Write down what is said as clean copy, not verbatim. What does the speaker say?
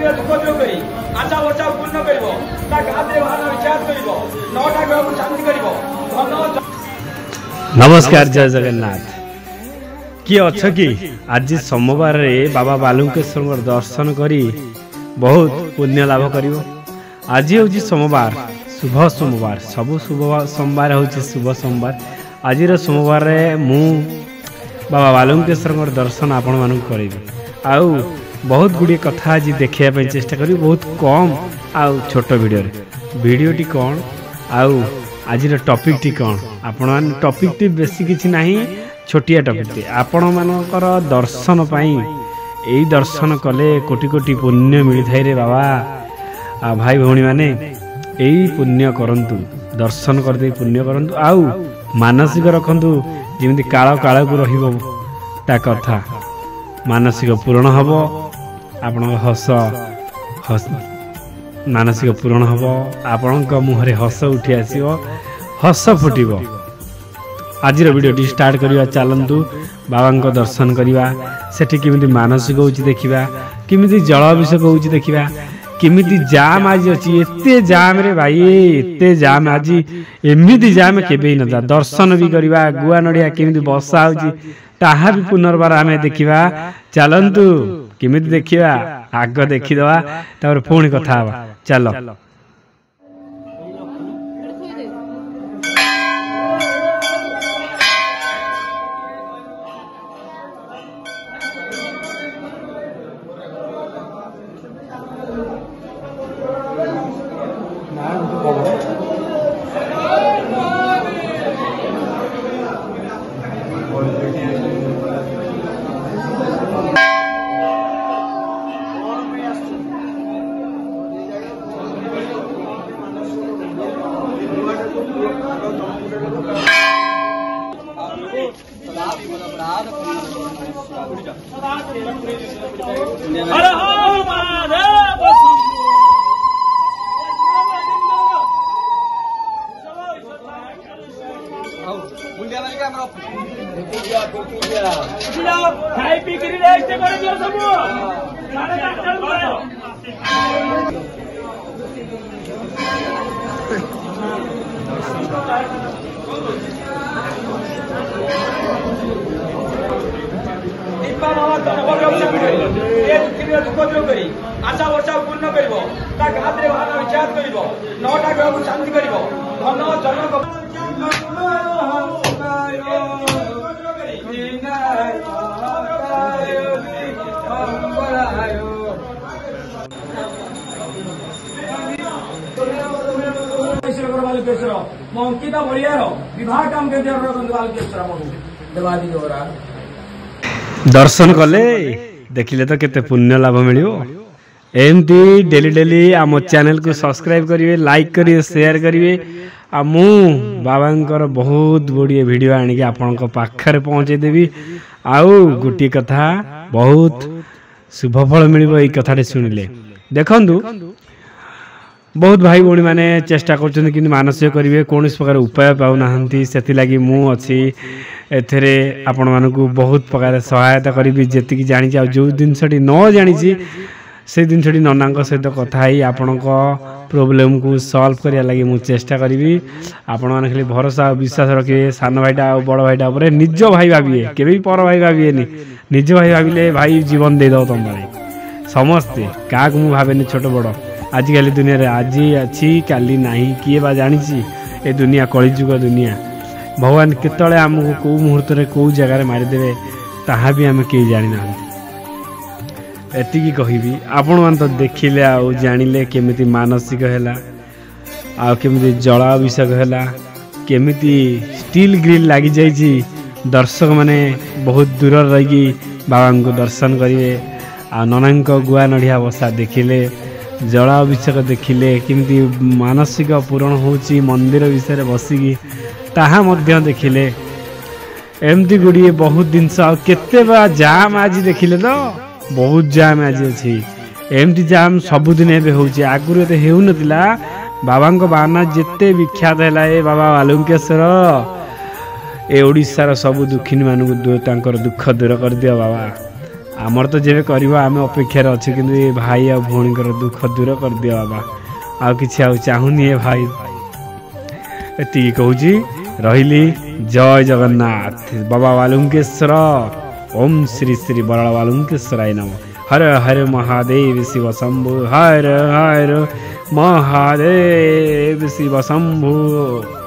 दुख दूर कर आशा वर्षा पूर्ण कर नौटा ग्रह को शांति कर। नमस्कार, जय जगन्नाथ। किए अच्छ कि आज सोमवार रे बाबा बालुकेश्वर दर्शन करी बहुत पुण्य लाभ करिवो। आज हूँ सोमवार, शुभ सोमवार। सब शुभ सोमवार हूँ शुभ सोमवार। आज सोमवार मु बाबा बालुकेश्वर दर्शन आपण मानू करी आउ बहुत गुड़ी कथा आज देखा चेष्टा करी, बहुत कम आउ छोट वीडियोटी कौन आउ आज टॉपिक टी कौन। आपण टॉपिक टी बेसी किछि नहीं, छोटिया टॉपिक टी आपण मानकर दर्शन पाई। एई दर्शन कले कोटि कोटि पुण्य मिली थाई रे बाबा। भाई भौणी माने एई पुण्य करंतु, दर्शन करदे पुण्य करंतु आउ मानसिक रखंतु जेमिति काल काल को रहिबो ता कथा मानसिक पूर्ण हबो। आपण हस मानसिक पूर्ण हबो, आपण मुहरे हस उठी आसीबो, हस फुटिबो। आज वीडियो स्टार्ट करिया। चलंतु बाबा दर्शन करिया। सेठी किमिति मानसिक होउची देखिबा, किमिति जलाभिषेक होउची देखिबा, किमिति जाम आज अछि। एते जाम रे भाई, एते जाम आज, एमिति जाम केबे न जा। दर्शन भी करिबा, गुआ नडिया किमिति बसा होउची ताहा भी पुनर्बार आमे देखिबा। चलंतु किमिति देखिबा, आग देखिदवा तापर पुणी कथा हवा। चलो खाई पी कर रेस्ट कर दियो सब। दुख दूर कर आशा वर्षा पूर्ण कर नौटा ग्रह को शांति कर धन जन बालुकेश्वर मो अंकिता बलियार विवाह काम के बालुकेश्वर दर्शन कले देखिले तो केते पुण्य लाभ मिलियो। एमती डेली डेली आम चैनल को सब्सक्राइब करिवे, लाइक करिवे, शेयर करिवे। आ मु बाबांकर बहुत बड़िया वीडियो आनिके आपनक पाखरे पहुंचे देबी। आउ गुटी कथा बहुत शुभ फल मिलिबो एई कथाटे सुनिले। देखंतु बहुत भाई भौणी माने चेष्टा करछन कि मानसिक करिवे, कौन प्रकार उपाय पाउ नाहंती। सेति लागि मु अछि एथरे आपण मानकु बहुत प्रकार सहायता करिवि। जेति कि जानि जा जो दिनसटी न जानि छी से दिनसटी ननांक सहित कथा ही आपणक प्रोब्लेम को सॉल्व करिया लागि मु चेष्टा करिवि। आपण माने खाली भरोसा विश्वास रखिए। सान भाईटा आ बड़ भाईटा ऊपर निज भाई भाबिए, केबे भी पर भाई भाबिएनी। निज भाई भाबिले भाई जीवन दे दो तुम भाई समस्ते। काक मु भाबेनी छोट बड़। आजिकल दुनिया रे आज अच्छी काली नहीं, किए बा जानी ए दुनिया कलिजुग दुनिया। भगवान केतले आमको कौ मुहूर्त रे कौ जगह मारिदेवे ताहा भी आम कई जानी ना। एतिकी कहिबी आपण मान तो देखिले आ जानिले केमिति मानसिक हैला, आ केमिति जलाभिषेक हैला, केमिति स्टील ग्रिल लागी जाइछि। दर्शक माने बहुत दूर रही बाबा को दर्शन करिवे। आ ननांक गुआ नड़िया बसा देखिले, जलाभिषेक देखिले, केमिति मानसिक पूरण होउछि मंदिर विषय बसिकी ताहा मध्य देखिले। एमती गुड़िए बहुत जिनस केते बा जाम आज देखिले तो बहुत जाम आज अच्छी। एमती जाम सबुदिन एबे होउछि, आगुरु एते हेउ नतिला। बाबांको बाना जेते विख्यात हैला ए बाबा बालुकेश्वर ए ओडिसा रो सब दुखिनी मानकु तांकर दुख दूर कर दियो बाबा। आमर तो जेबे करबो आमे अपेक्षा अच्छे किंतु ये भाई आ भौणीकर दुख दूर कर दियो बाबा आ किछि आ चाहुनी ए भाई एति कहूची रहिली जय जगन्नाथ बाबा बालुंकेश्वर ओम श्री श्री बराल बालुंकेश्वराय नमः हर हर महादेव शिव शंभु हर हर महादेव शिव शंभु।